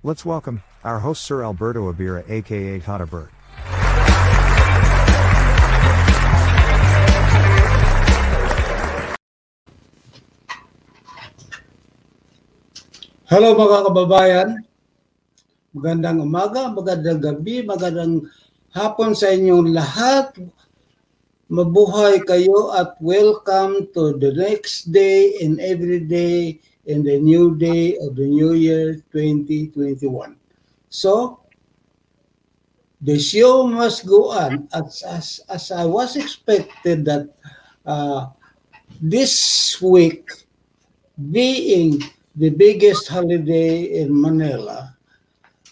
Let's welcome our host Sir Alberto Abira aka TATA Bert. Hello mga kababayan, magandang umaga, magandang gabi, magandang hapon sa inyong lahat. Mabuhay kayo at welcome to the next day and every day in the new day of the new year 2021. So, the show must go on as I was expected that this week being the biggest holiday in Manila,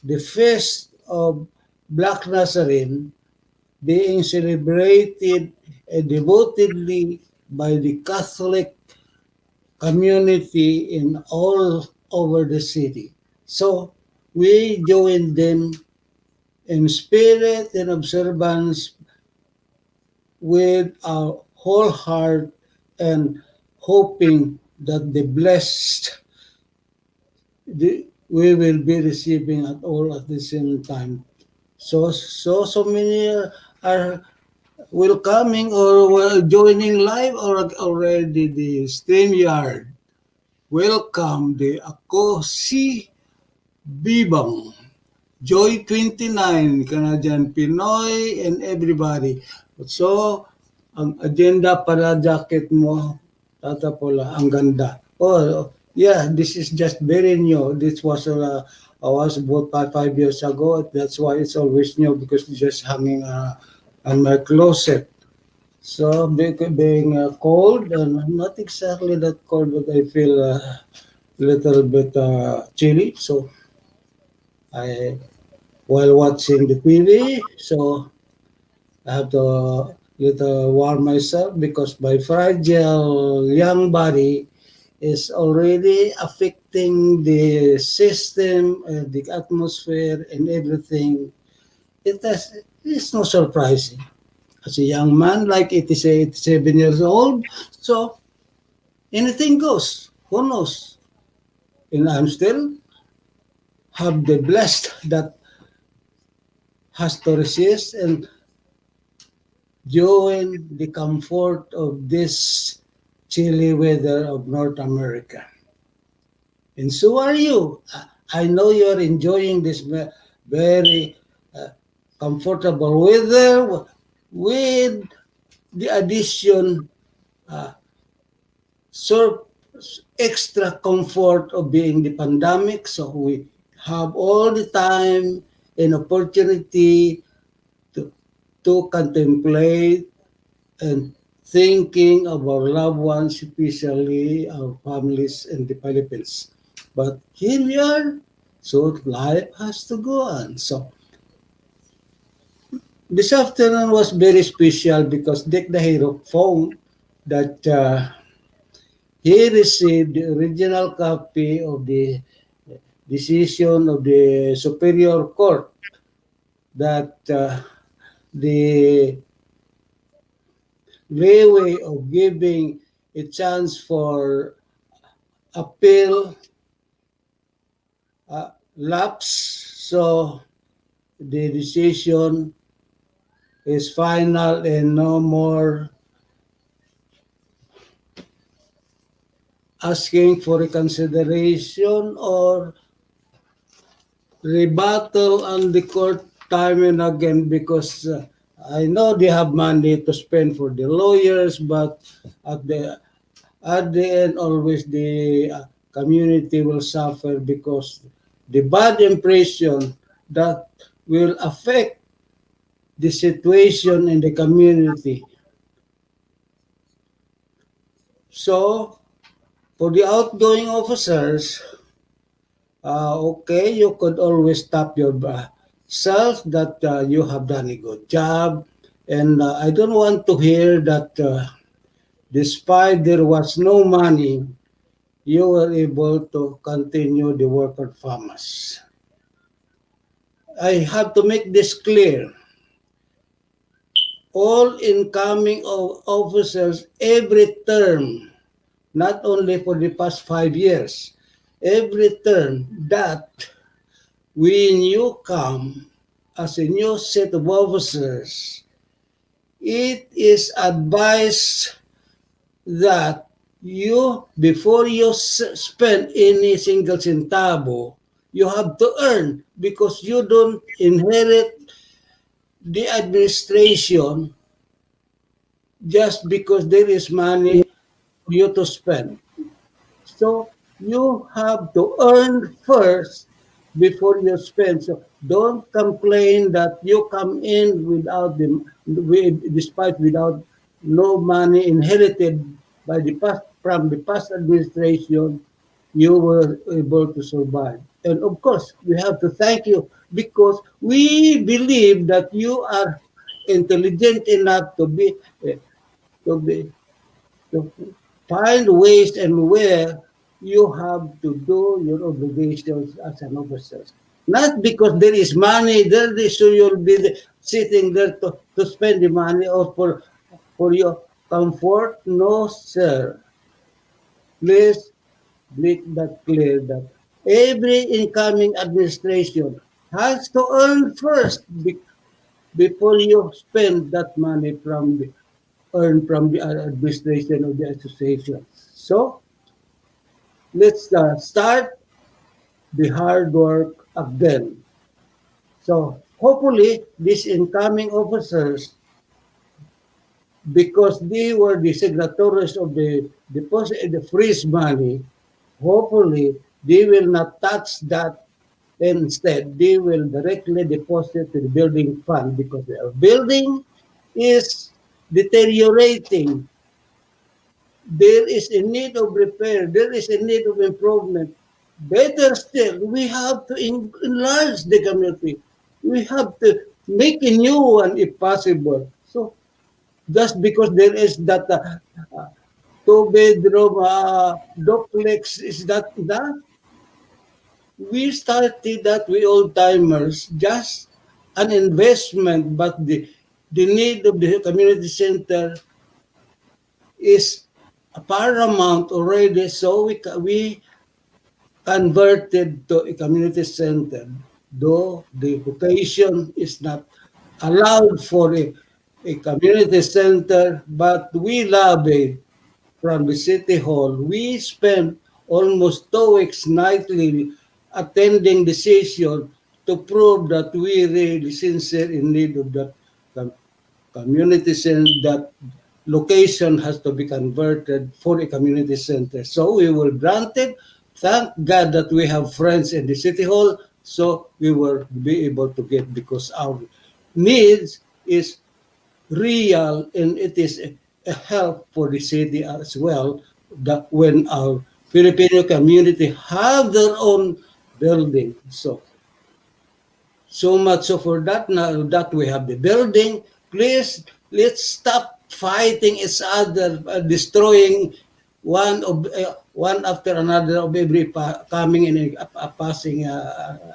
the feast of Black Nazarene being celebrated devotedly by the Catholic community in all over the city. So we join them in spirit and observance with our whole heart and hoping that the blessed we will be receiving at all at the same time. So many are welcoming or joining live or already the StreamYard. Welcome the Ako Si Bibang, Joy 29, Canadian Pinoy, and everybody. So, ang agenda para jacket mo, Tata Pola, ang ganda. Oh, yeah, this is just very new. This was was about 5 years ago. That's why it's always new because it's just hanging on my closet. So being cold and not exactly that cold, but I feel a little bit chilly. So I while watching the TV, so I have to little warm myself because my fragile young body is already affecting the system, the atmosphere, and everything. It's no surprising. As a young man, like 87 years old, so anything goes. Who knows? And I'm still have the blessed that has to resist and join the comfort of this chilly weather of North America. And so are you. I know you're enjoying this very comfortable weather with the addition so extra comfort of being the pandemic. So we have all the time and opportunity to contemplate and thinking of our loved ones, especially our families in the Philippines. But here we are, so life has to go on. So this afternoon was very special because Dick the Hero phoned that he received the original copy of the decision of the Superior Court that the leeway of giving a chance for appeal lapse. So the decision is final and no more asking for reconsideration or rebuttal on the court time and again because I know they have money to spend for the lawyers, but at the end always the community will suffer because the bad impression that will affect the situation in the community. So, for the outgoing officers, okay, you could always tap your self that you have done a good job. And I don't want to hear that despite there was no money, you were able to continue the work of farmers. I have to make this clear. All incoming officers every term, not only for the past 5 years, every term that when you come as a new set of officers, it is advised that you, before you spend any single centavo, you have to earn because you don't inherit the administration just because there is money for you to spend. So you have to earn first before you spend. So don't complain that you come in without despite without no money inherited by the past from the past administration. You were able to survive, and of course we have to thank you because we believe that you are intelligent enough eh, to be to find ways and where you have to do your obligations as an officer. Not because there is money there, so you'll be sitting there to spend the money or for your comfort. No, sir. Please make that clear that every incoming administration has to earn first before you spend that money from the earned from the administration of the association. So let's start the hard work again. So hopefully these incoming officers, because they were the signatories of the deposit, the freeze money, hopefully they will not touch that. Instead, they will directly deposit to the building fund because the building is deteriorating. There is a need of repair, there is a need of improvement. Better still, we have to enlarge the community. We have to make a new one if possible. So just because there is that two-bedroom duplex, is that enough? We started that, we old timers, just an investment, but the need of the community center is paramount already. So we converted to a community center, though the location is not allowed for a community center, but we lobbied from the city hall. We spent almost 2 weeks nightly attending the session to prove that we really sincere in need of that community center, that location has to be converted for a community center. So we were granted. Thank God that we have friends in the city hall, so we will be able to get because our needs is real and it is a help for the city as well. That when our Filipino community have their own building, so much so for that. Now that we have the building, please let's stop fighting each other, destroying one after another of every coming in a passing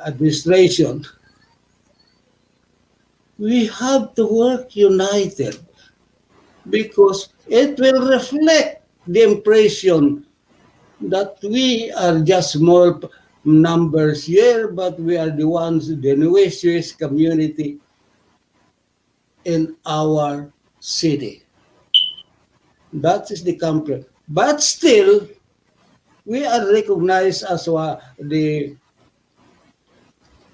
administration. We have to work united because it will reflect the impression that we are just small numbers here, but we are the ones, the nuisance community in our city. That is the complaint. But still, we are recognized as the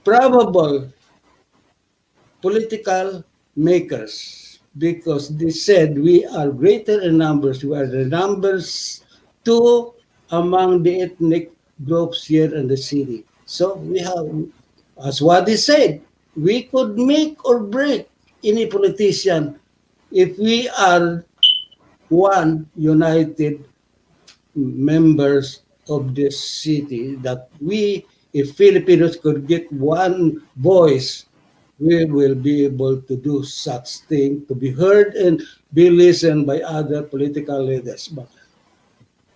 probable political makers because they said we are greater in numbers. We are the numbers two among the ethnic groups here in the city. So we have, as what they said, we could make or break any politician if we are one united members of this city that we, if Filipinos could get one voice, we will be able to do such thing, to be heard and be listened by other political leaders. But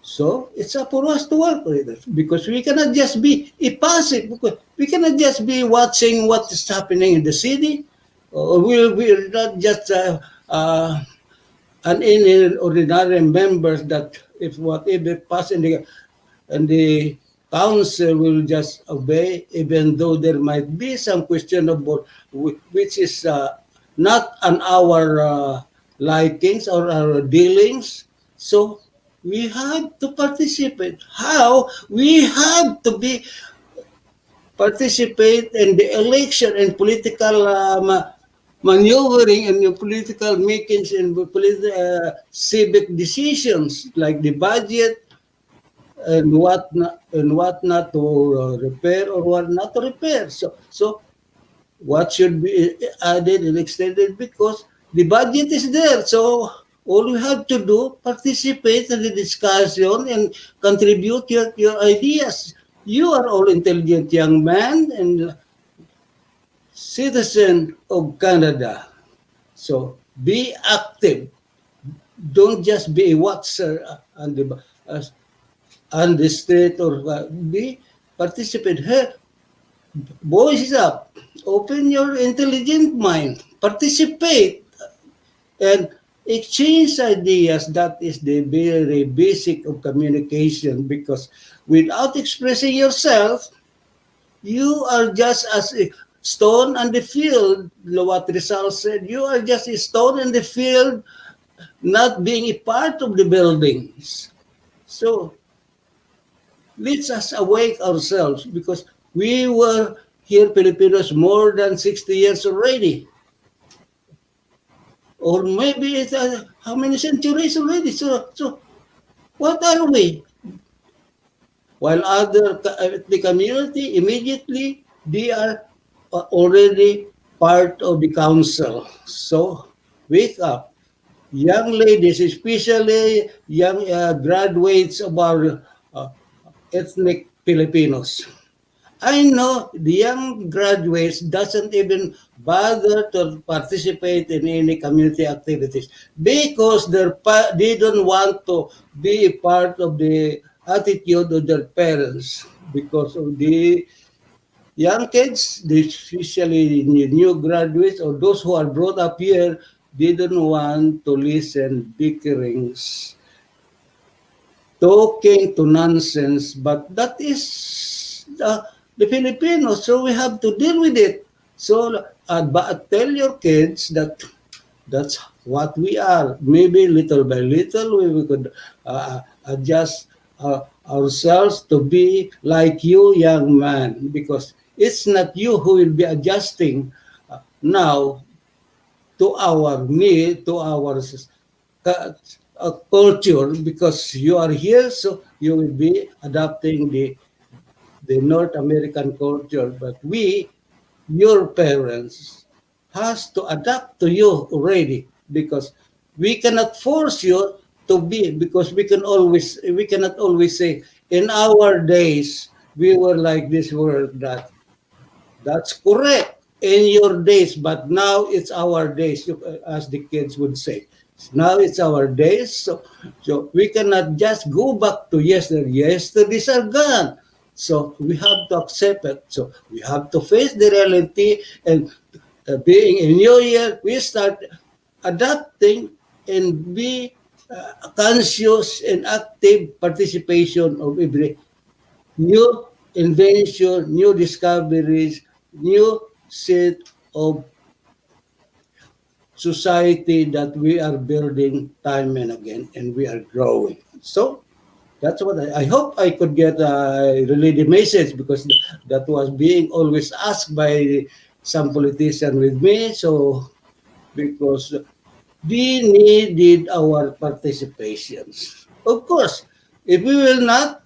so it's up for us to work with it because we cannot just be a passive. Because we cannot just be watching what is happening in the city, or we're not just an ordinary members that if whatever pass in the council will just obey, even though there might be some questionable, which is not on our likings or our dealings. So we have to participate. How? We have to be participate in the election and political maneuvering and the political makings and civic decisions like the budget and what not to repair or what not to repair. So what should be added and extended because the budget is there. So all we have to do participate in the discussion and contribute your ideas. You are all intelligent young man and citizen of Canada. So be active. Don't just be a watcher uh, on the street or be participate. Hey, voice up. Open your intelligent mind. Participate and exchange ideas. That is the very basic of communication because without expressing yourself, you are just as a stone on the field. What Rizal said, you are just a stone in the field, not being a part of the buildings. So let's us awake ourselves because we were here Filipinos more than 60 years already. Or maybe it's how many centuries already? So what are we? While other the community immediately they are already part of the council. So wake up, young ladies, especially young graduates of our ethnic Filipinos. I know the young graduates doesn't even bother to participate in any community activities because they don't want to be a part of the attitude of their parents because of the young kids, especially new graduates or those who are brought up here, they don't want to listen bickerings talking to nonsense, but that is the Filipinos, so we have to deal with it. So, but tell your kids that that's what we are. Maybe little by little we could adjust ourselves to be like you, young man, because it's not you who will be adjusting now to our need, to our culture, because you are here, so you will be adapting the North American culture. But we, your parents, has to adapt to you already because we cannot force you to be because we cannot always say in our days we were like this, were that. That's correct in your days, but now it's our days, as the kids would say. Now it's our days, so we cannot just go back to yesterday. Yesterdays are gone. So we have to accept it. So we have to face the reality and being a new year, we start adapting and be conscious and active participation of every new invention, new discoveries, new set of society that we are building time and again, and we are growing. So that's what I hope I could get relay the message because that was being always asked by some politician with me. So because we needed our participations. Of course, if we will not,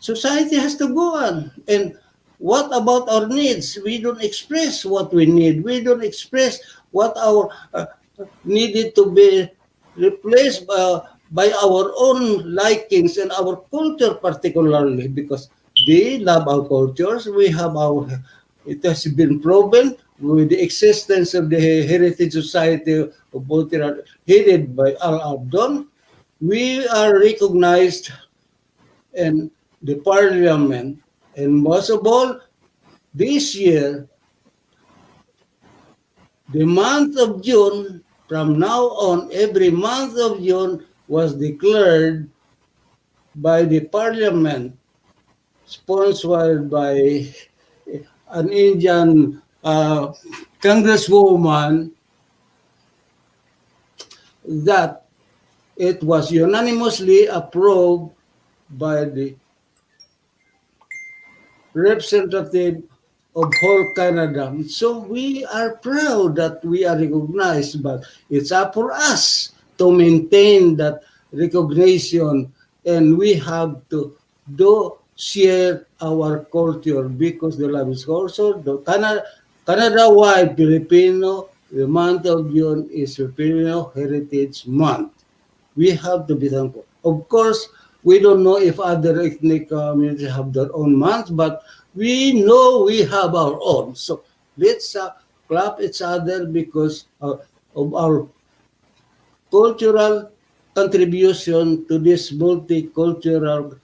society has to go on. And what about our needs? We don't express what we need. We don't express what our needed to be replaced by our own likings and our culture particularly, because they love our cultures. We have our, it has been proven with the existence of the Heritage Society of Volterra headed by Al Abdon. We are recognized in the parliament, and most of all, this year, the month of June, from now on, every month of June was declared by the parliament, sponsored by an Indian congresswoman, that it was unanimously approved by the representative of whole Canada. So we are proud that we are recognized, but it's up for us to maintain that recognition, and we have to do share our culture, because the love is also the Canada-wide Filipino. The month of June is Filipino Heritage Month. We have to be thankful. Of course, we don't know if other ethnic communities have their own months, but we know we have our own. So let's clap each other because of our cultural contribution to this multicultural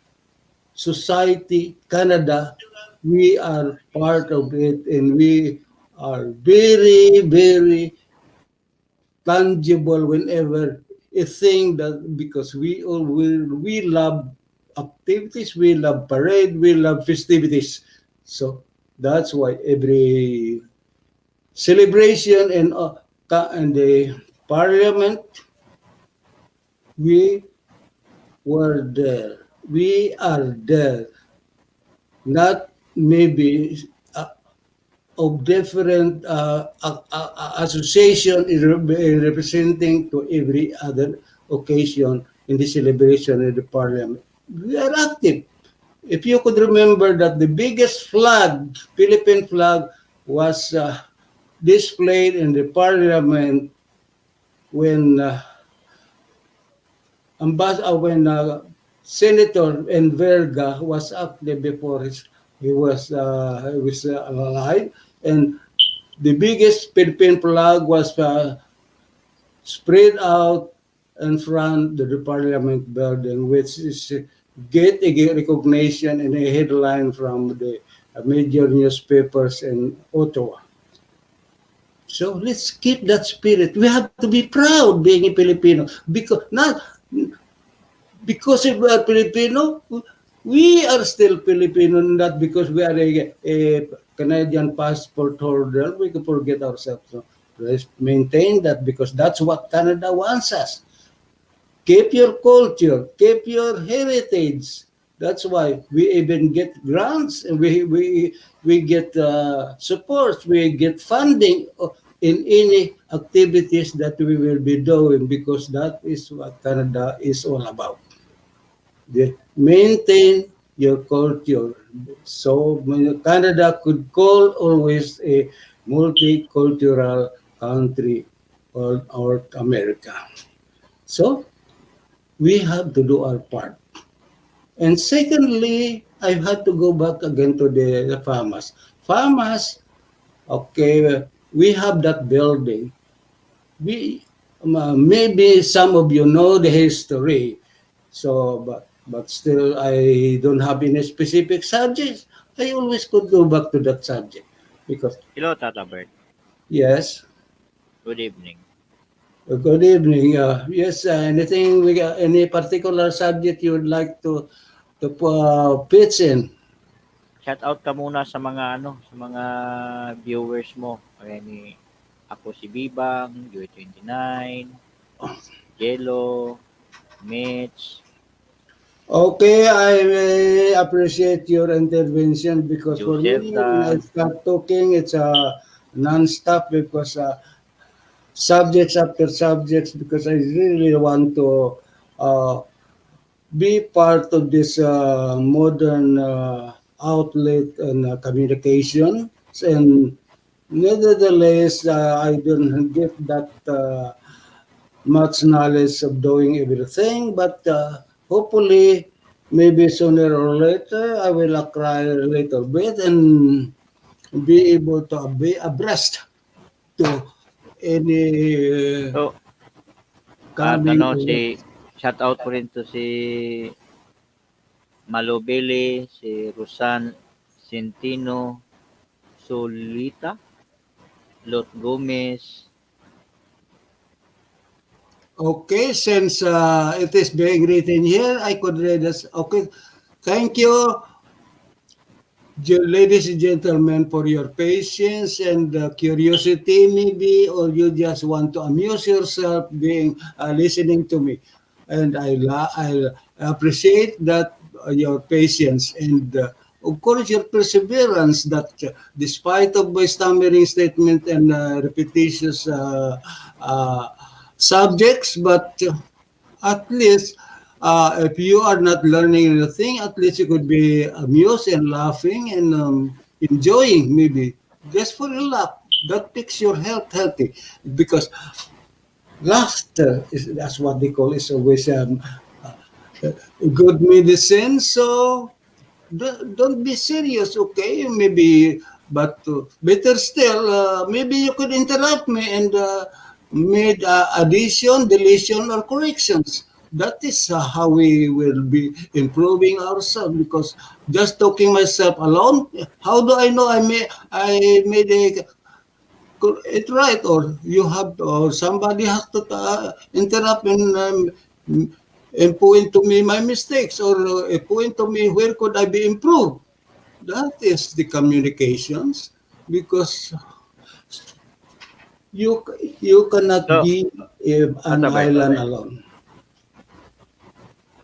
society, Canada. We are part of it, and we are very, very tangible whenever a thing that, because we love activities, we love parade, we love festivities. So that's why every celebration and the parliament, we were there. We are there. Not maybe of different association representing to every other occasion in the celebration of the parliament. We are active. If you could remember that the biggest flag, Philippine flag, was displayed in the parliament when when Senator Enverga was active before he was alive, and the biggest Philippine flag was spread out in front of the Parliament building, which is get a recognition and a headline from the major newspapers in Ottawa. So let's keep that spirit. We have to be proud being a Filipino, because not because if we are Filipino, we are still Filipino, not because we are a Canadian passport holder. We can forget ourselves. So let's maintain that, because that's what Canada wants us. Keep your culture, keep your heritage. That's why we even get grants, and we get support, we get funding in any activities that we will be doing, because that is what Canada is all about. Maintain your culture. So Canada could call always a multicultural country called North America. So we have to do our part. And secondly, I had to go back again to the farmers. Farmers, okay, we have that building. We maybe some of you know the history. So, but still, I don't have any specific subjects. I always could go back to that subject because Hello, Tata Bert. yes. Good evening. Good evening. Yes. Anything we got? Any particular subject you would like to pitch in? Shout out ka muna sa mga sa mga viewers mo. Kaya ni ako si Bibang, Joy 29, Jello, Mitch, Okay, I appreciate your intervention, because for Joseph me, when I Dan. start talking, it's non-stop, because subjects after subjects, because I really want to uh, be part of this modern outlet and communication. And nevertheless, I don't get that much knowledge of doing everything, but hopefully, maybe sooner or later, I will acquire a little bit and be able to be abreast to any So, at coming. ano, shout out ko rin to si Malobele, si Rosan Centino, Solita, Lot Gomez. Okay, since it is being written here, I could read this. Okay, thank you, ladies and gentlemen, for your patience and curiosity, maybe, or you just want to amuse yourself being listening to me. And I appreciate that your patience and of course your perseverance. That despite of my stammering statement and repetitious uh, subjects, but at least if you are not learning anything, at least you could be amused and laughing and enjoying maybe just for a laugh. That makes your health healthy because laughter is that's what they call is always good medicine. So don't be serious, okay? Maybe, but better still, maybe you could interrupt me and made addition, deletion, or corrections. That is how we will be improving ourselves. Because just talking myself alone, how do I know I made it right, or you have, or somebody has to interrupt and point to me my mistakes, or point to me where could I be improved. That is the communications, because you you cannot So, be an Tata Bert, island alone.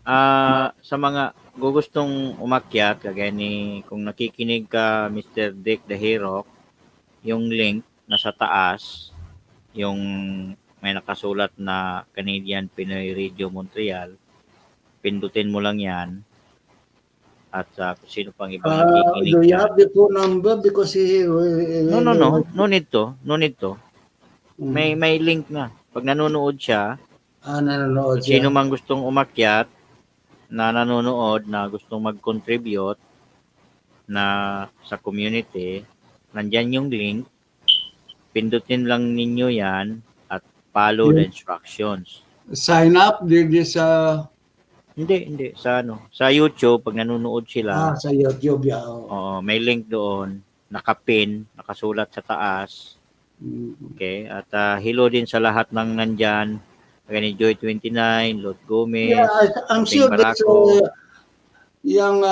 sa mga gustong umakyat, kagaya ni, kung nakikinig ka, Mr. Dick the Hero, yung link nasa taas, yung may nakasulat na Canadian Pinoy Radio Montreal, pindutin mo lang yan at kung sino pang ibang nakikinig Do you dyan. have the phone number? Because he No, no, no. No need to. No need to. May mm, may link na. Pag nanonood siya, nanonood kung siya. sino mang gustong umakyat na nanonood na gustong mag-contribute na sa community, nandyan yung link. Pindutin lang ninyo yan at follow the You instructions. sign up, did this Hindi. Sa ano, sa YouTube, pag nanonood sila, sa YouTube, yeah. may link doon, nakapin, nakasulat sa taas. Mm. Okay? At hello din sa lahat ng nandyan. Kaya ni Joy 29, Lot Yeah, Gomez, I'm Ping sure this Baraco. young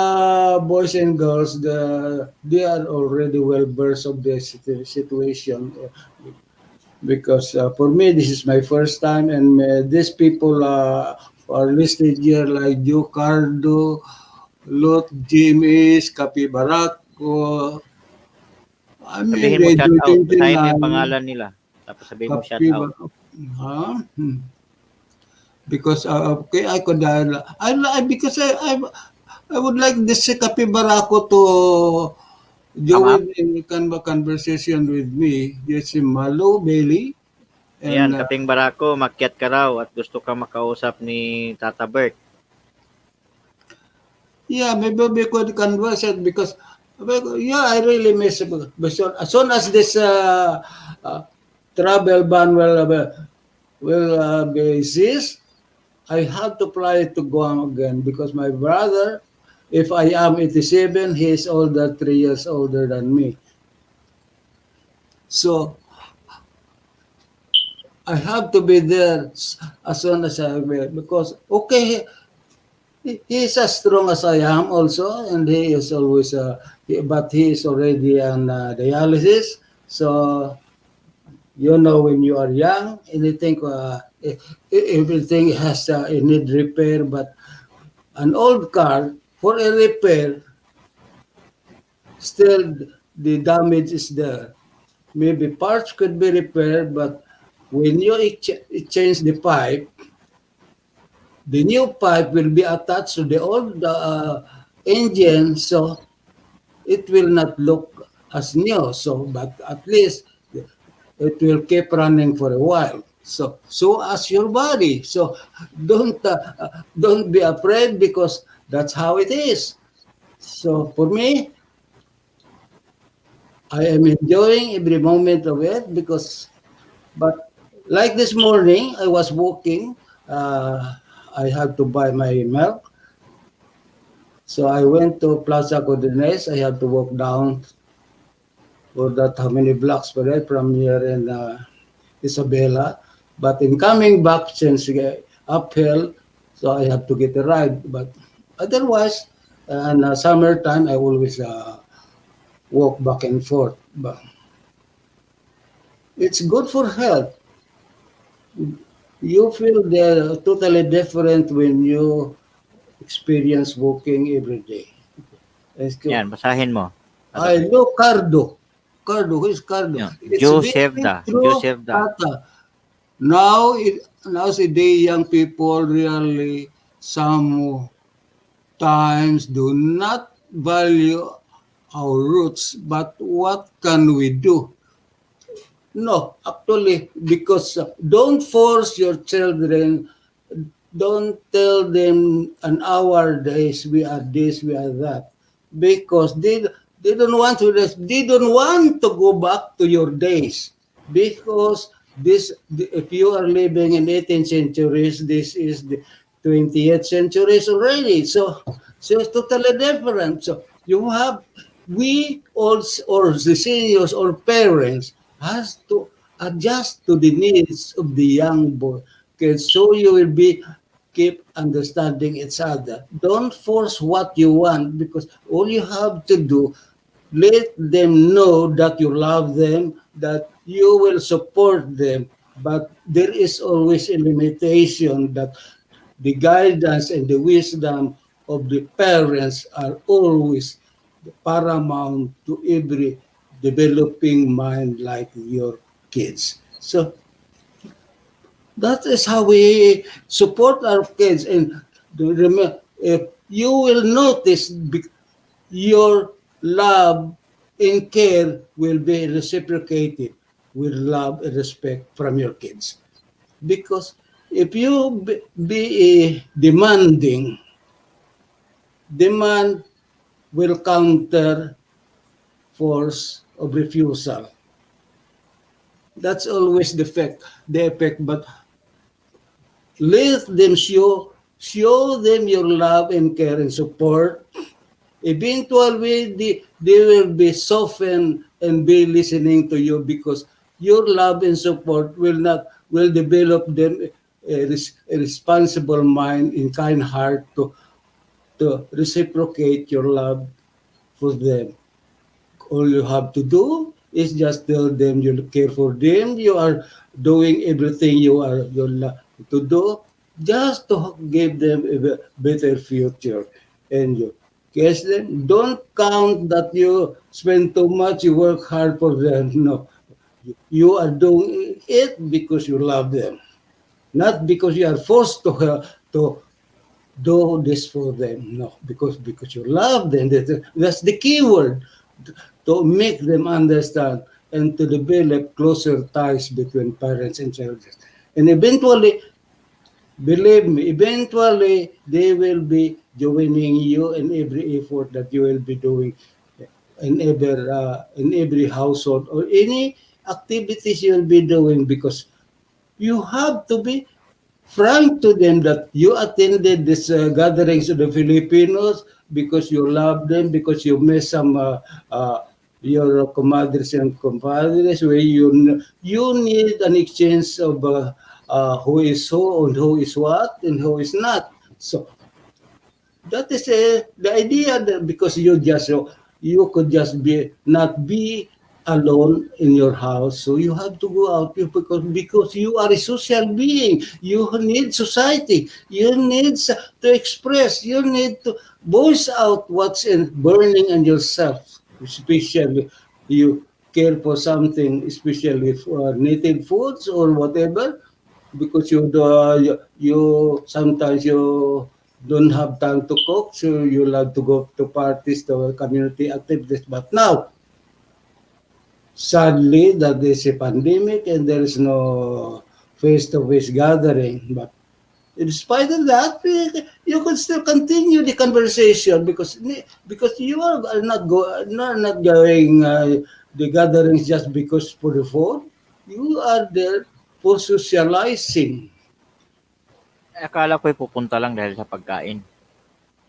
boys and girls, they are already well versed of the situation. Because for me, this is my first time, and these people are listed here like Joe Cardo, Lot Jimis, Kapi Barako. I mean, Sabihin mo they shout do out. Basahin mo yung 29, pangalan nila. Tapos sabihin mo shout Kapi out. Barako. Huh? Because okay, I could because I would like this Kapi Barako to Come up. join in conversation with me. Yes, si Malo Bailey Ayan, and Kaping Barako, makyat ka raw at gusto ka makausap ni Tata Bert. yeah, maybe we could converse it because yeah, I really miss it. But as soon as this uh, travel ban will be ceased, I have to fly to Guam again because my brother, if I am 87, he is older, 3 years older than me. So I have to be there as soon as I will because okay, he is as strong as I am also, and he is always but he is already on dialysis. So you know when you are young, anything everything has a need repair, but an old car for a repair still the damage is there. Maybe parts could be repaired, but when you change the pipe, the new pipe will be attached to the old engine, so it will not look as new. So, but at least it will keep running for a while. So as your body. So don't be afraid because that's how it is. So for me, I am enjoying every moment of it because, but like this morning, I was walking. Uh, I had to buy my milk. So I went to Plaza Codines. I had to walk down for that how many blocks for it from here in Isabela. But in coming back since uphill, so I have to get a ride. But otherwise, in summertime, I always walk back and forth. But it's good for health. You feel they're totally different when you experience walking every day. Let's go. Yan, basahin mo. Ano I to? know Cardo. Cardo, who is Cardo? Yan. It's Joseph very da. true, Joseph da. Tata. Nowadays, young people really sometimes do not value our roots. But what can we do? No, actually, because don't force your children. Don't tell them an hour days we are this, we are that, because they don't want to. They don't want to go back to your days because if you are living in 18th centuries, this is the 20th centuries already. So it's totally different. So you have we also or the seniors or parents has to adjust to the needs of the young boy. Okay, so you will be keep understanding each other. Don't force what you want because all you have to do, let them know that you love them, that you will support them. But there is always a limitation that the guidance and the wisdom of the parents are always paramount to every developing mind like your kids. So that is how we support our kids. And remember, if you will notice, your love and care will be reciprocated with love and respect from your kids. Because if you be demanding, demand will counter force of refusal. That's always the effect. But let them show them your love and care and support. Eventually, they will be softened and be listening to you because your love and support will develop them a responsible mind and kind heart to reciprocate your love for them. All you have to do is just tell them you care for them. You are doing everything to do just to give them a better future. And you guess them. Don't count that you spend too much, you work hard for them. No. You are doing it because you love them, not because you are forced to do this for them. No, because you love them. That's the key word to make them understand and to develop closer ties between parents and children. And eventually, believe me, eventually they will be joining you in every effort that you will be doing in every household or any activities you'll be doing because you have to be frank to them that you attended this gatherings of the Filipinos because you love them, because you miss some your comadres and compadres where you need an exchange of who is who and who is what and who is not. So that is the idea that because you could just be not be alone in your house, so you have to go out because you are a social being. You need society. You need to express. You need to voice out what's in burning in yourself. Especially you care for something, especially for native foods or whatever, because you sometimes you don't have time to cook, so you love to go to parties, to community activities. But now, sadly, that there's a pandemic and there is no face-to-face gathering. But in spite of that, you could still continue the conversation because you are not going the gatherings just because for the phone. You are there for socializing. Akala ko'y pupunta lang dahil sa pagkain.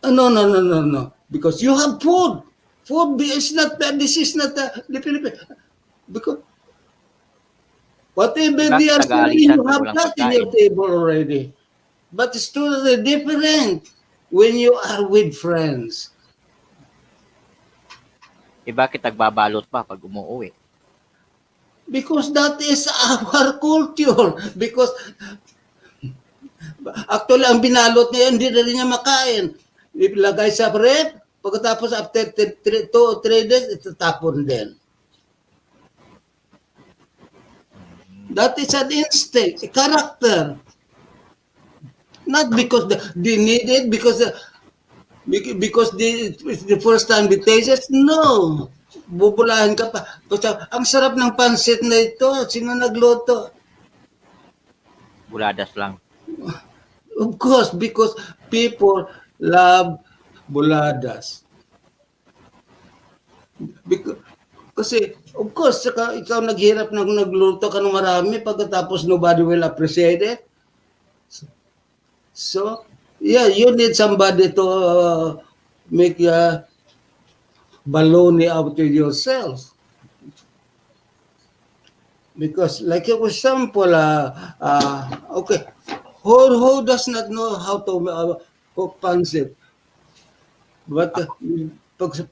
No, no, no, no, no. Because you have food. Food is not that. This is not the Philippines. Because whatever they Bakit are serving, nag-aalisan you pag have walang that in your pagkain? table already. But it's totally different when you are with friends. Bakit nagbabalot pa pag umuuwi? Because that is our culture. Because actually, ang binalot niya, hindi na rin niya makain. Ilagay sa rep, pagkatapos after 2 or 3 days, itatapon din. That is an instinct, a character. Not because they need it, because it's the first time they taste it. No. Bubulahan ka pa. Basta, ang sarap ng pansit na ito. Sino nagluto? Buladas lang. Of course, because people love buladas. Because, kasi, of course, saka ikaw naghirap na nagluto ka ng marami pagkatapos nobody will appreciate it. So, yeah, you need somebody to make baloney out of yourself. Because, like for example, okay, who does not know how to cook pancit? But,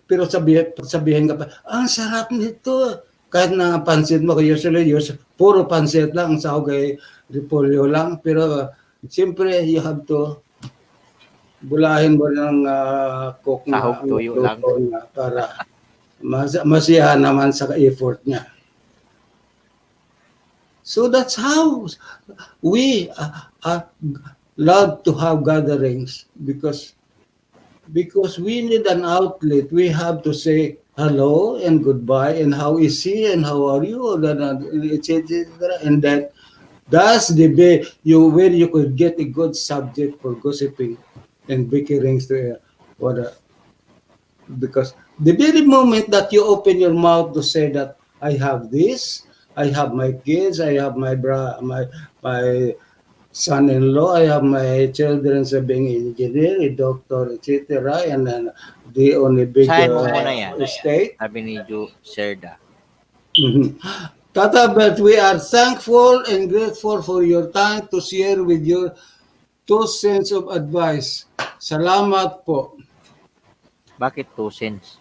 pero sabihin ka pa, ang sarap nito. Kahit na pancit mo, usually puro pancit lang, ang sahog ay repolyo lang. Pero, siyempre, you have to bulahin mo ng cook na Sahog tuyo lang. Para masiyahan naman sa effort niya. So that's how we love to have gatherings because we need an outlet. We have to say hello and goodbye and how is he and how are you, etc. And that's the way where you could get a good subject for gossiping and bickerings to because the very moment that you open your mouth to say that I have this, I have my kids, I have my son-in-law, I have my children being engineer, a doctor, etc. And then they own a big Saan mo muna yan? estate. Sabi ni Serda. Tata Bert, we are thankful and grateful for your time to share with your 2 cents of advice. Salamat po. Bakit 2 cents?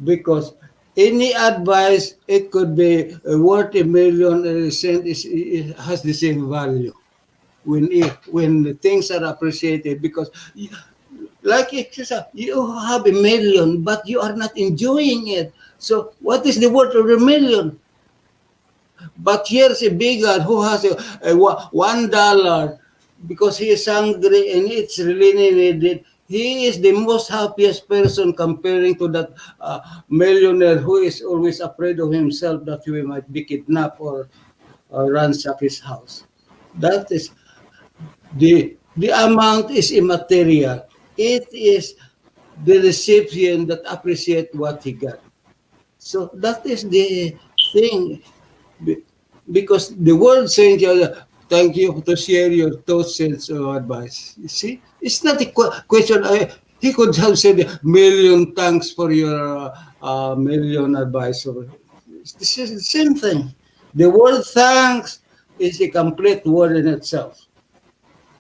Because any advice, it could be worth $1 million cent it has the same value when the things are appreciated. Because like you have $1 million, but you are not enjoying it. So what is the worth of $1 million? But here's a beggar who has a $1 because he is hungry and it's really needed. He is the most happiest person comparing to that millionaire who is always afraid of himself that he might be kidnapped or ransack his house. That is the amount is immaterial. It is the recipient that appreciate what he got. So that is the thing. Because the world saying, thank you to share your 2 cents of advice. You see, it's not a question. He could have said $1,000,000 thanks for your million advice. This is the same thing. The word thanks is a complete word in itself.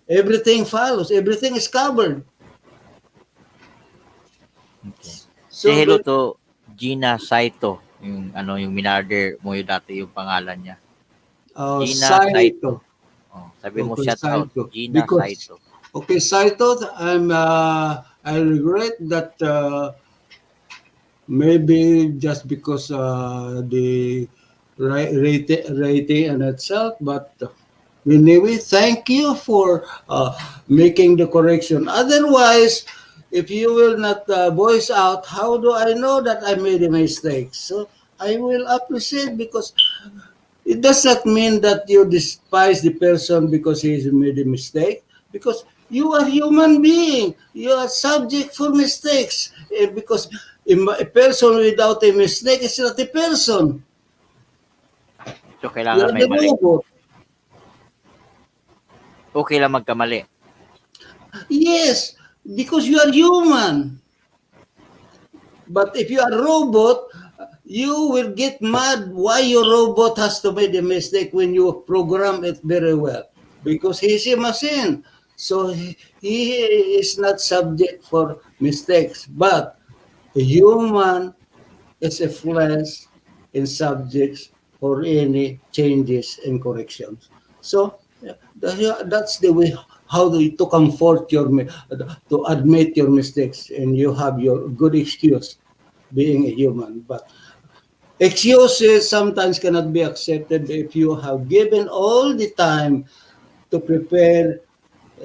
Everything follows. Everything is covered. Okay. So, Say hello to Gina Saito. Yung minarder mo yung dati yung pangalan niya. Gina Saito. Oh, sabi mo okay, shout out Saito. Gina Saito. Okay, Saito, I regret that maybe just because the rating in itself, but anyway, thank you for making the correction. Otherwise, if you will not voice out, how do I know that I made a mistake? So I will appreciate because It does not mean that you despise the person because he has made a mistake, because you are human being. You are subject for mistakes. Because a person without a mistake is not a person. So, You kailangan are may the mali. robot. Okay lang magkamali. Yes, because you are human. But if you are robot, you will get mad why your robot has to make a mistake when you program it very well. Because he is a machine. So he is not subject for mistakes. But a human is a flesh and subjects for any changes and corrections. So that's the way how to comfort to admit your mistakes, and you have your good excuse being a human. But excuses sometimes cannot be accepted if you have given all the time to prepare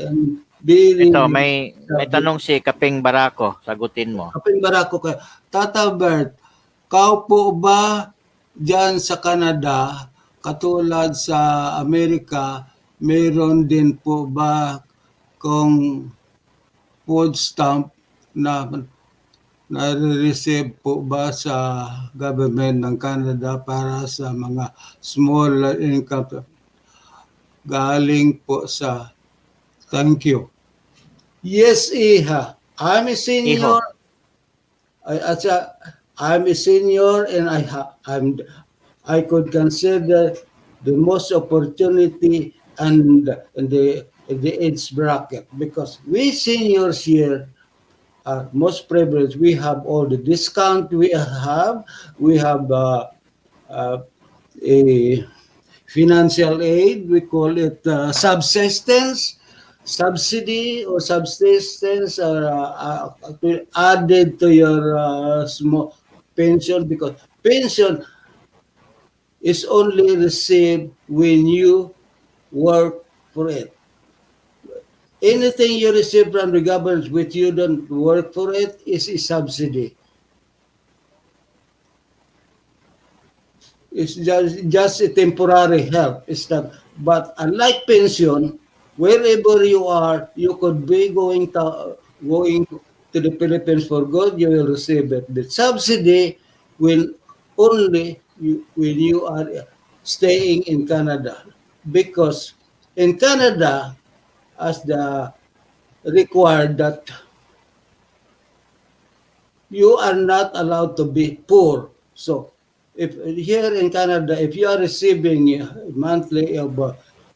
and be Ito, ready. may tanong si Kaping Barako. Sagutin mo. Kaping barako ka, Tata Bert, kau po ba dyan sa Canada, katulad sa Amerika, mayroon din po ba kung food stamp na nare-receive po ba sa government ng Canada para sa mga small income galing po sa thank you. Yes, Iha. I'm a Iho. senior. I'm a senior, and I could consider the most opportunity and the age bracket, because we seniors here are most privileged. We have all the discount we have uh, a financial aid, we call it subsidy or subsistence, or added to your small pension, because pension is only received when you work for it. Anything you receive from the government which you don't work for it is a subsidy. It's just a temporary help. It's not, but unlike pension, wherever you are, you could be going to the Philippines for good, you will receive it. The subsidy will only when you are staying in Canada, because in Canada, as the required that you are not allowed to be poor. So, if here in Canada, if you are receiving monthly of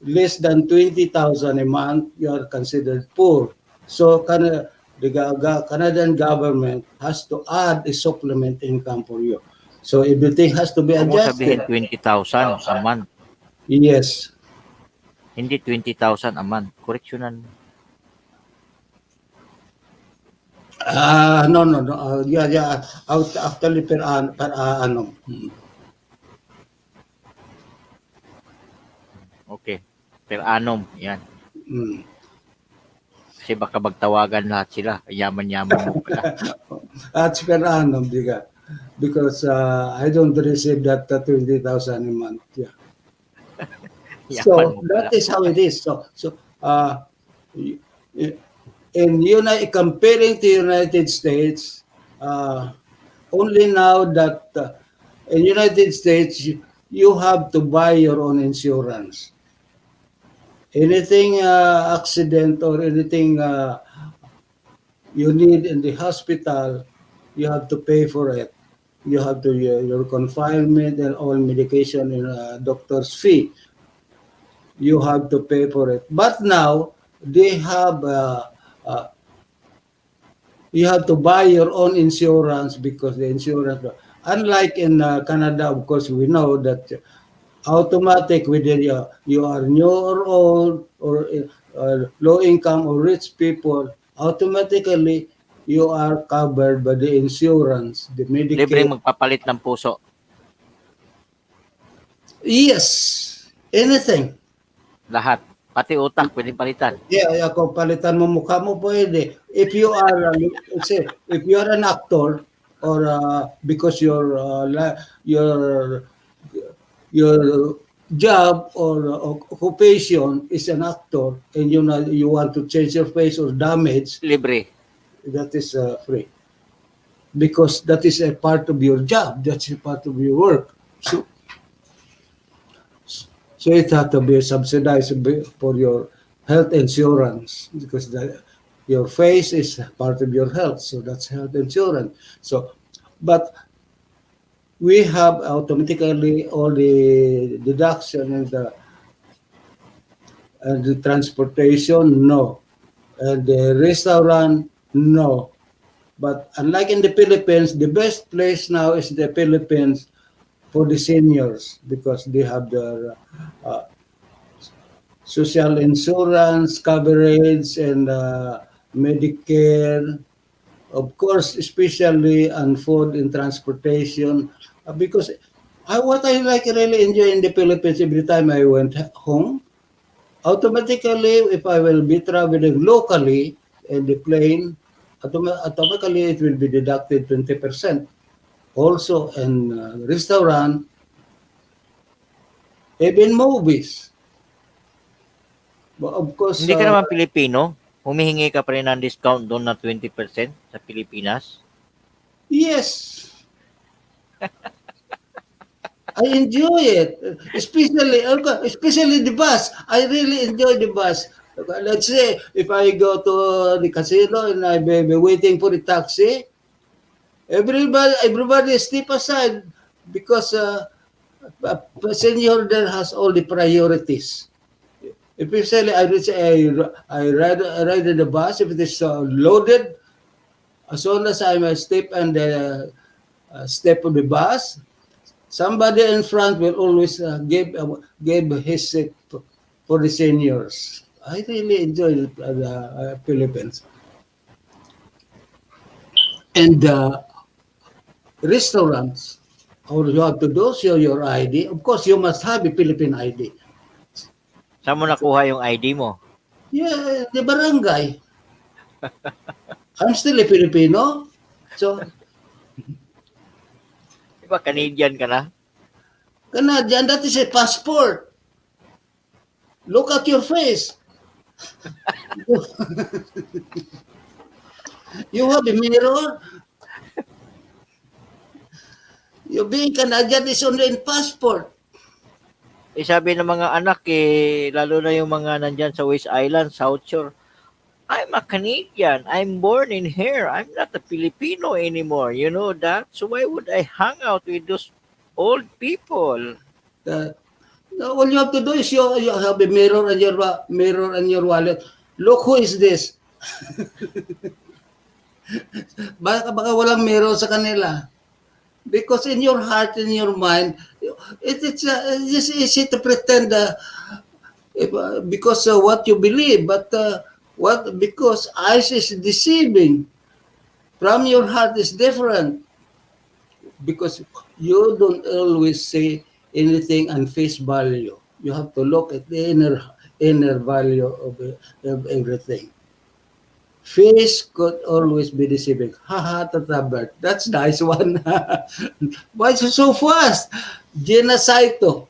less than 20,000 a month, you are considered poor. So, Canadian government has to add a supplement income for you. So, everything has to be Huwag mo adjusted. sabihin 20,000 a month. Yes. Hindi 20,000 a month. Correctionan mo. No. Yeah. Actually, per annum. Okay. Per annum. Yan. Mm. Kasi baka magtawagan lahat sila. Yaman-yaman mo pala. At per annum, diga. Because I don't receive that 20,000 a month. Yeah. Yaman So mo pala. that is how it is. So comparing to United States, only now that in United States you have to buy your own insurance. Anything accident or anything you need in the hospital, you have to pay for it. You have to your confinement and all medication and doctor's fee. You have to pay for it. But now they have you have to buy your own insurance, because the insurance, unlike in Canada, of course, we know that automatic, whether you are new or old or low income or rich people, automatically you are covered by the insurance, the Medicare. Libreng magpapalit ng puso. Yes, anything. Lahat. Pati utak, pwedeng palitan. Yeah, kung palitan mo mukha mo, pwede. If you are, let's say, if you are an actor, or because your job or occupation is an actor, and you want to change your face or damage, Libre. that is free, because that is a part of your job. That's a part of your work. So it has to be subsidized for your health insurance, because your face is part of your health. So that's health insurance. So, but we have automatically all the deduction and the transportation, no. And the restaurant, no. But unlike in the Philippines, the best place now is the Philippines for the seniors, because they have their social insurance coverage and Medicare, of course, especially on food and transportation. Because what I like really enjoy in the Philippines every time I went home, automatically, if I will be traveling locally in the plane, automatically it will be deducted 20%. Also in restaurant, even movies. But of course, Hindi ka naman Pilipino, humihingi ka pa rin ng discount doon na 20% sa Pilipinas. yes, I enjoy it, especially the bus. I really enjoy the bus. Let's say if I go to the casino and I be waiting for the taxi, everybody step aside, because senior there has all the priorities. Especially I ride in the bus, if it is loaded, as soon as I step and step of the bus, somebody in front will always give his seat for the seniors. I really enjoy the Philippines. And restaurants, all you have to do, show your ID. Of course, you must have a Philippine ID. Saan mo nakuha yung ID mo? Yeah, the barangay. I'm still a Filipino. So, Di ba Canadian ka na? Canadian, that is a passport. Look at your face. You have a mirror. You being Canadian is only in passport. Eh sabi ng mga anak lalo na yung mga nandyan sa West Island, South Shore, I'm a Canadian. I'm born in here. I'm not a Filipino anymore. You know that? So why would I hang out with those old people? All you have to do is you have a mirror and your wallet. Look, who is this? Baka walang mirror sa kanila. Because in your heart, in your mind, it's just easy to pretend because what you believe, but because eyes is deceiving. From your heart is different, because you don't always say anything on face value. You have to look at the inner value of everything. Face could always be deceiving. Haha, Tata Bert. That's nice one. Why so fast? Genocide to.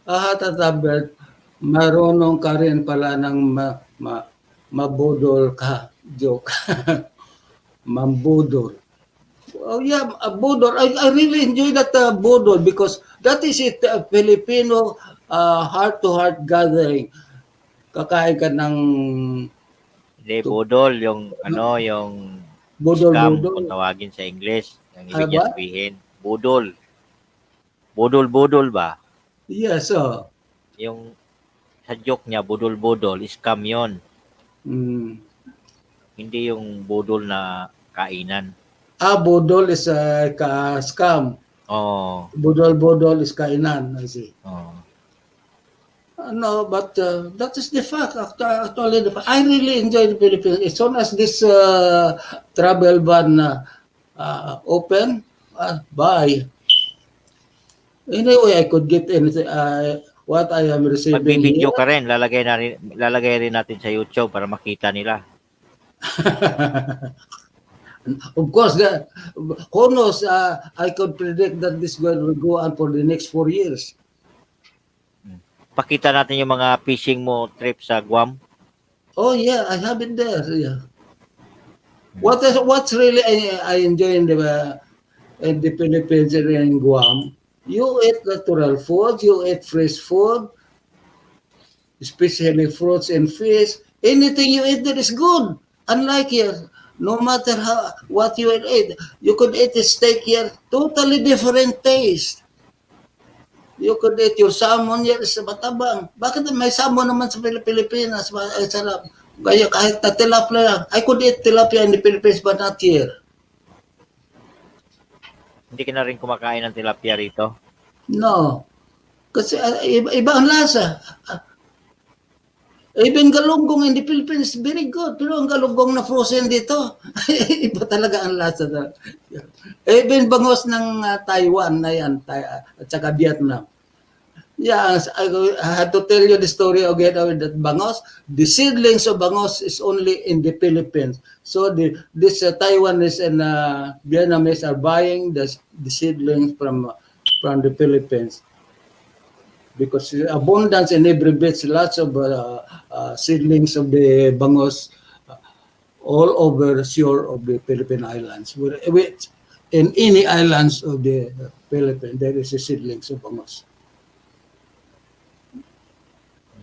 Haha, Tata Bert. Marunong ka rin pala ng mabudol ka. Joke. Mambudol. Oh yeah, budol. I really enjoy that budol, because that is it, Filipino heart-to-heart gathering. Kakain ka ng Hindi, budol, yung yung scam budol-budol. kung tawagin sa English. Ang ibig Ano niya ba? sabihin, budol. Budol-budol ba? Yes, Yung sa joke niya, budol-budol, scam yon. Mm. Hindi yung budol na kainan. Budol is scam. Oh, Budol is kainan. I see. oh. No, but that is the fact. Actually, I really enjoy the Philippines. As soon as this travel ban open, bye. Anyway, I could get anything. What I am receiving Magbibideo here. ka rin, lalagay rin natin sa YouTube para makita nila. Of course, who knows? I could predict that this will go on for the next 4 years. pakita natin yung mga fishing mo trip sa Guam. Oh yeah, I have it there. Yeah. What's really I enjoy in the Philippines and in Guam? You eat natural food, you eat fresh food, especially fruits and fish. Anything you eat there is good. Unlike here, no matter how what you eat, you could eat a steak here, totally different taste. You could eat your salmon here sa matabang. Bakit may salmon naman sa Pilipinas? Ay, sarap. Kaya kahit na tilapia lang. I could eat tilapia in the Philippines but not here. Hindi ka na rin kumakain ng tilapia rito. No. Kasi iba ang lasa. Even galunggong in the Philippines, very good. Pero ang galunggong na frozen dito, iba talaga ang lasa. Even bangos ng Taiwan na yan, at saka Vietnam. Yeah, I had to tell you the story again of that bangos. The seedlings of bangos is only in the Philippines. So this Taiwanese and Vietnamese are buying the seedlings from the Philippines. Because abundance in every beach, lots of seedlings of the bangos all over the shore of the Philippine Islands. In any islands of the Philippines, there is a seedlings of bangos.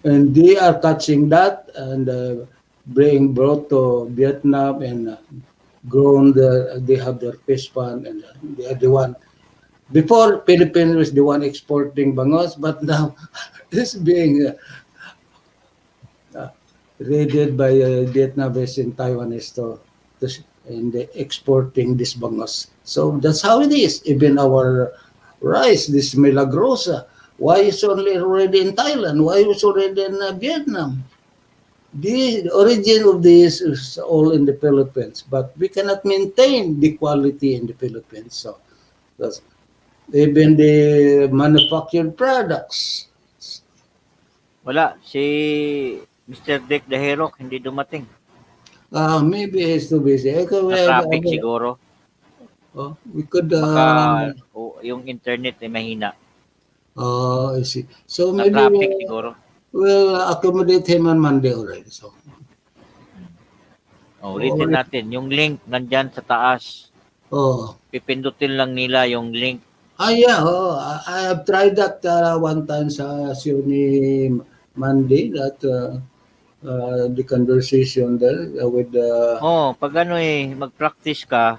And they are catching that and being brought to Vietnam and grown there. They have their fish pond and they are the one. Before, Philippines was the one exporting bangos, but now it's being raided by Vietnamese and Taiwanese and they exporting this bangos. So that's how it is. Even our rice, this Milagrosa, why is only already in Thailand? Why is already in Vietnam? The origin of this is all in the Philippines, but we cannot maintain the quality in the Philippines. So that's even the manufactured products. Wala. Si Mr. Dick Dahirok hindi dumating. Maybe he's too busy. Na-traffic siguro. We could... Baka yung internet ay mahina. I see. So maybe Na-traffic siguro. we'll accommodate him on Monday already. So. Ulitin natin. Yung link nandyan sa taas. Pipindutin lang nila yung link. Yeah. I have tried that one time sa Sioni Monday, that the conversation there with pag mag-practice ka,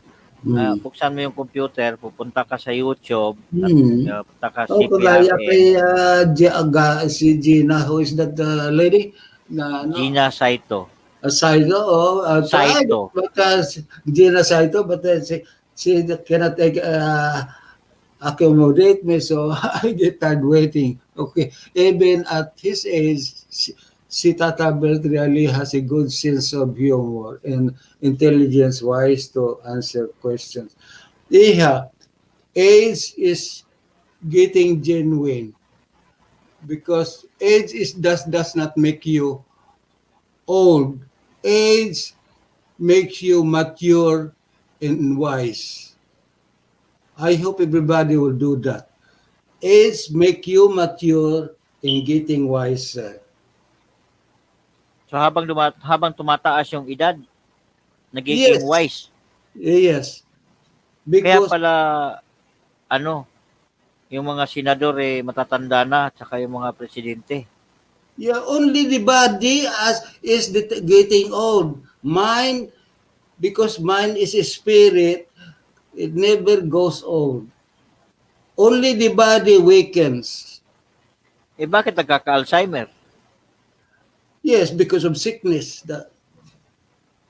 buksan mo yung computer, pupunta ka sa YouTube, at punta ka sa kagaya kay si Gina, who is that lady? Gina Saito. Saito, Saito. But Gina Saito, but she cannot accommodate me, so I get tired waiting. Okay, even at his age, si Tata Bert really has a good sense of humor and intelligence wise to answer questions. Yeah, age is getting genuine because age does not make you old. Age makes you mature and wise. I hope everybody will do that. Age make you mature and getting wiser. So habang tumataas yung edad, nagiging wise. Yes. Kaya pala yung mga senador matatanda na at saka yung mga presidente. Yeah, only the body is getting old. Mind, because mind is a spirit, it never goes old. Only the body weakens. Bakit nagkaka-Alzheimer? Yes, because of sickness.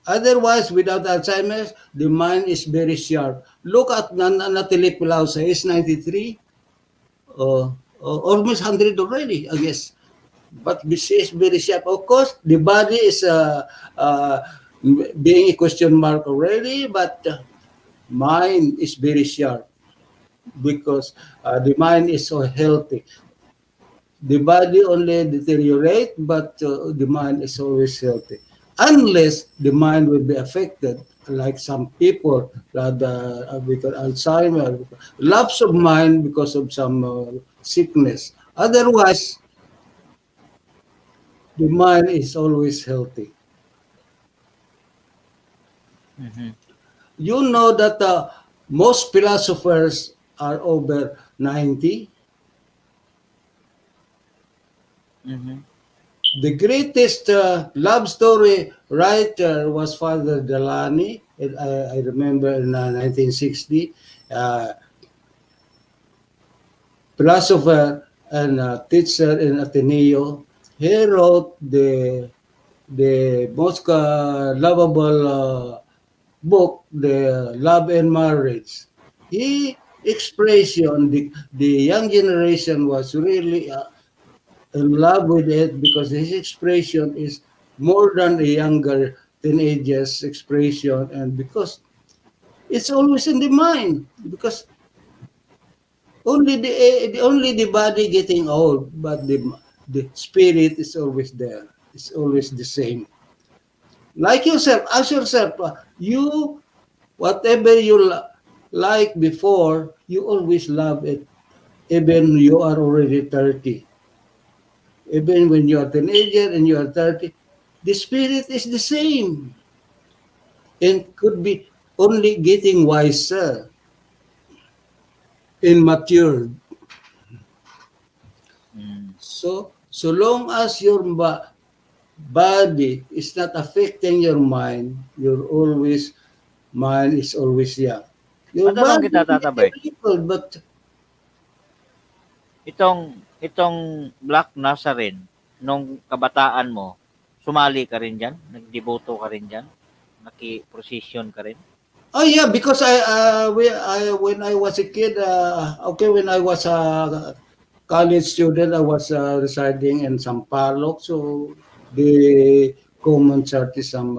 Otherwise, without Alzheimer's, the mind is very sharp. Look at Natalie Pilausa. He's 93. Almost 100 already, I guess. But she is very sharp. Of course, the body is being a question mark already, but mind is very sharp because the mind is so healthy. The body only deteriorate, but the mind is always healthy. Unless the mind will be affected, like some people, because Alzheimer, lapse of mind because of some sickness. Otherwise, the mind is always healthy. Mhm. You know that most philosophers are over 90. Mhm. The greatest love story writer was Father Delany. I remember in 1960, uh, philosopher and teacher in Ateneo. He wrote the most lovable book, The Love and Marriage. He expression the young generation was really in love with it because his expression is more than a younger teenagers expression, and because it's always in the mind, because only the body getting old, but the spirit is always there. It's always the same. Like yourself, ask yourself, you whatever you like before, you always love it, even you are already 30. Even when you are teenager and you are 30, the spirit is the same and could be only getting wiser and matured. Mm. So long as your body is not affecting your mind, you're always mind is always young. Your Matanong body kita, may Tata get Bert, little, but itong Black Nazarene, nung kabataan mo, sumali ka rin diyan? Nagdeboto ka rin diyan? Naki-procession ka rin? oh yeah, because I when I was a kid, okay, when I was a college student, I was residing in Sampaloc, so the common church is some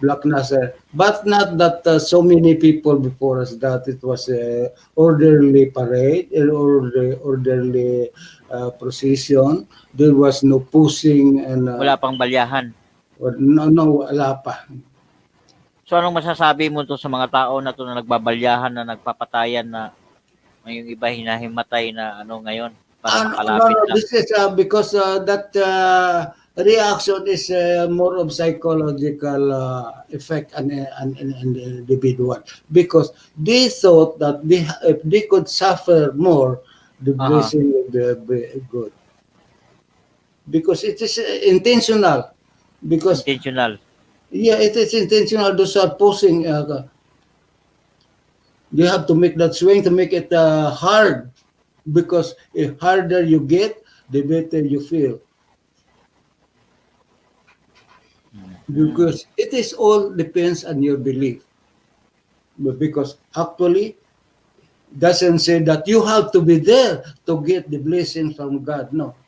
Black Nasser, but not that so many people before us. That it was a orderly parade, an orderly procession. There was no pushing and Wala pang balyahan. no, wala pa. So anong masasabi mo to sa mga tao na to na nagbabalyahan, na nagpapatayan, na may yung iba hinahimatay na ano ngayon para No, makalapit no, lang? this is because that reaction is more of psychological effect on the individual, because they thought that if they could suffer more, the Aha, blessing would be good, because it is intentional. Because intentional. yeah, it is intentional. Those are posing. You have to make that swing to make it hard, because the harder you get, the better you feel. Mm. Because it is all depends on your belief. Because actually doesn't say that you have to be there to get the blessing from God. No,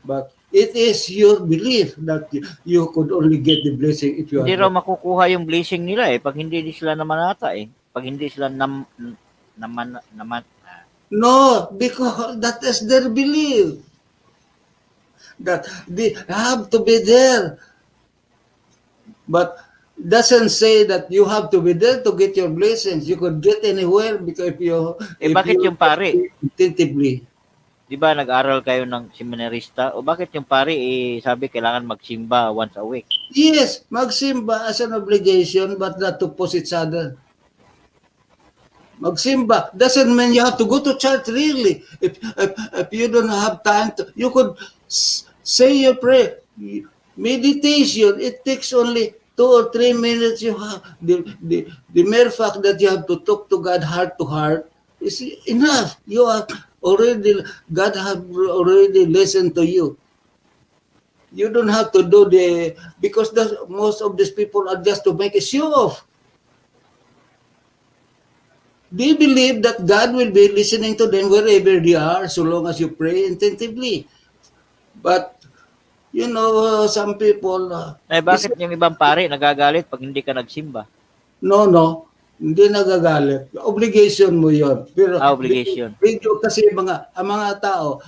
but it is your belief that you could only get the blessing if you Hindi are raw there. makukuha yung blessing nila eh pag hindi sila namanata eh. Pag hindi sila naman No, because that is their belief that they have to be there, but doesn't say that you have to be there to get your blessings. You could get anywhere, because eh if bakit you yung pare? attentively. 'Di ba nag-aral kayo ng seminarista? O bakit yung pare eh sabi kailangan magsimba once a week? Yes, magsimba as an obligation, but not to push each other. Magsimba doesn't mean you have to go to church really. If you don't have time to, you could say your prayer. Meditation, it takes only 2 or 3 minutes. You have the mere fact that you have to talk to God heart to heart is enough. You are already, God have already listened to you. You don't have to do because most of these people are just to make a show off. They believe that God will be listening to them wherever they are, so long as you pray attentively. But some people Eh bakit yung ibang pare nagagalit pag hindi ka nagsimba? no, hindi nagagalit. Obligation mo 'yon. Pero Ah, obligation. medyo kasi ang mga tao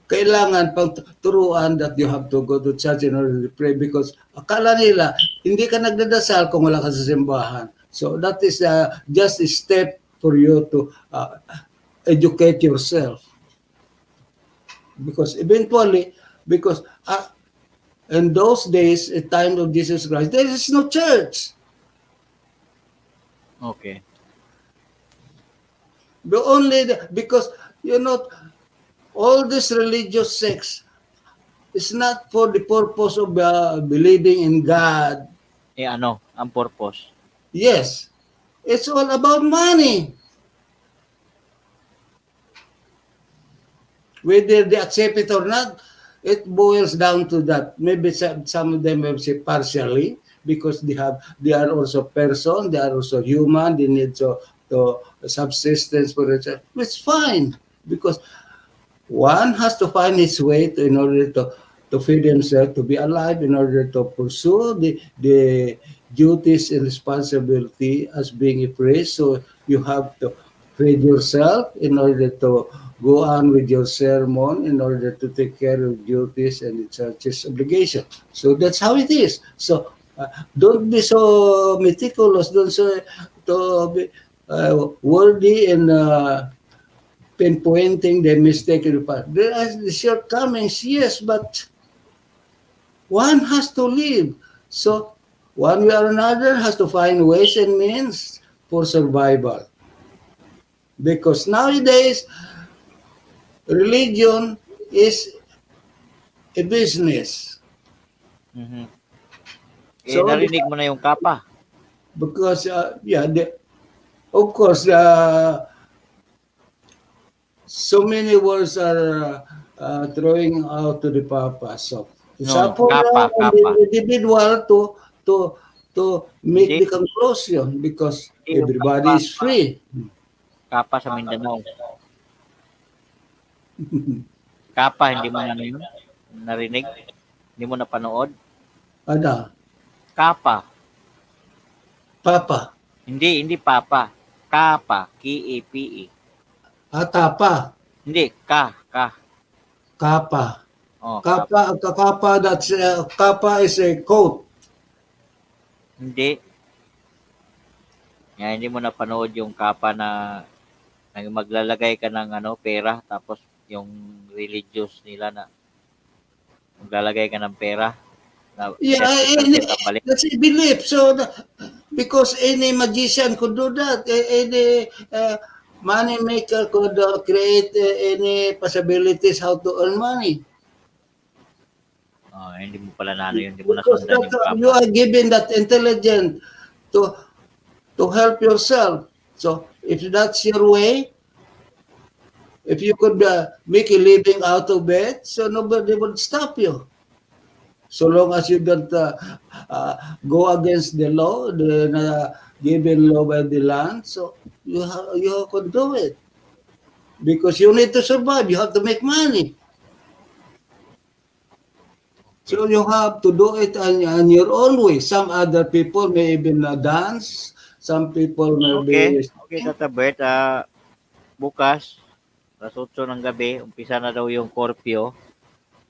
kailangan pang turuan that you have to go to church in order to pray, because akala nila hindi ka nagdadasal kung wala ka sa simbahan. So that is just a step for you to educate yourself, because eventually, because In those days, at time of Jesus Christ, there is no church. Okay. The only because all this religious sects is not for the purpose of believing in God. Ano, ang purpose? Yes, it's all about money. Whether they accept it or not, it boils down to that. Maybe some of them will say partially because they are also person, they are also human, they need to subsistence for themselves. It's fine because one has to find his way in order to feed himself, to be alive, in order to pursue the duties and responsibility as being a priest. So you have to feed yourself in order to go on with your sermon, in order to take care of duties and the church's obligation. So that's how it is. So don't be so meticulous. Don't so to be worthy and pinpointing the mistake in the past. There are the shortcomings, yes, but one has to live. So one way or another has to find ways and means for survival. Because nowadays, religion is a business. Mhm. So Narinig mo na yung kapa. because of course, so many words are throwing out to the papa. So it's No, no, up for kapa, kapa. the individual to to make Hindi, the conclusion because hindi yung everybody kapa. is free. Kapa sa Mindanao. Kapa, hindi mo na yun narinig? Hindi mo napanood? Ada, Kapa. papa, Hindi papa. Kapa. K-A-P-E. tapa, Hindi, ka. kapa, Oh, kapa. kapa. That's kapa is a coat. Hindi. Yan, hindi mo napanood yung kapa na maglalagay ka ng pera tapos yung religious nila na maglalagay ka ng pera na Yeah, 30% ang balik. that's a belief. So because any magician could do that, any money maker could create any possibilities how to earn money. Oh, hindi mo pala yun, hindi mo Because nasundan yung you kapa. are given that intelligence to help yourself. So if that's your way, if you could make a living out of it, so nobody would stop you. So long as you don't go against the law, the given law by the land, so you could do it because you need to survive. You have to make money. So you have to do it on your own way. Some other people may even dance. Some people may Okay. be. Okay, Tata Bert. Bukas, alas 8 ng gabi, umpisa na daw yung curfew.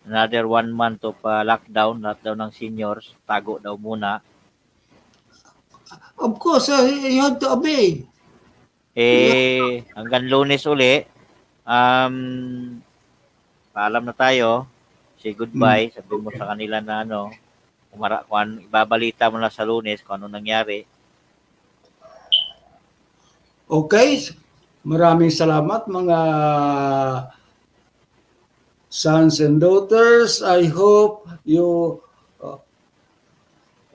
Another 1 month of lockdown, lahat daw ng seniors, tago daw muna. Of course, you have to obey. Hanggang Lunes uli, paalam na tayo. Say goodbye. Sabi mo sa kanila na kung ibabalita mo na sa Lunes kung ano nangyari. Okay? Maraming salamat mga sons and daughters. I hope you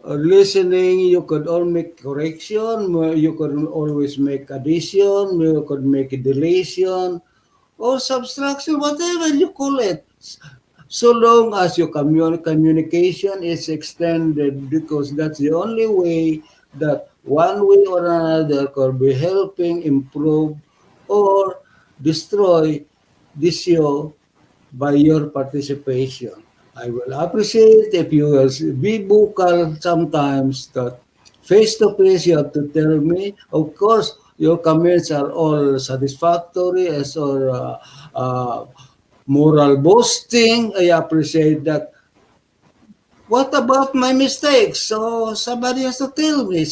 listening, you could all make correction, you could always make addition, you could make a deletion, or subtraction, whatever you call it. So long as your communication is extended, because that's the only way that one way or another could be helping improve or destroy this show by your participation. I will appreciate if you will be vocal sometimes that face to face you have to tell me. Of course, your comments are all satisfactory as or moral boasting. I appreciate that. What about my mistakes? So somebody has to tell me.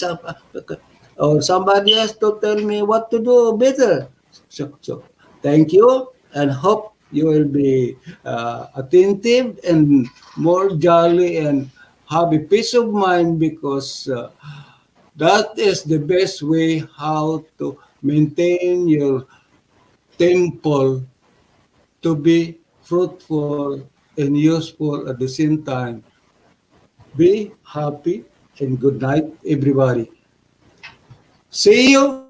Or somebody has to tell me what to do better. So thank you and hope You will be attentive and more jolly and have a peace of mind because that is the best way how to maintain your temple to be fruitful and useful at the same time. Be happy and good night, everybody. See you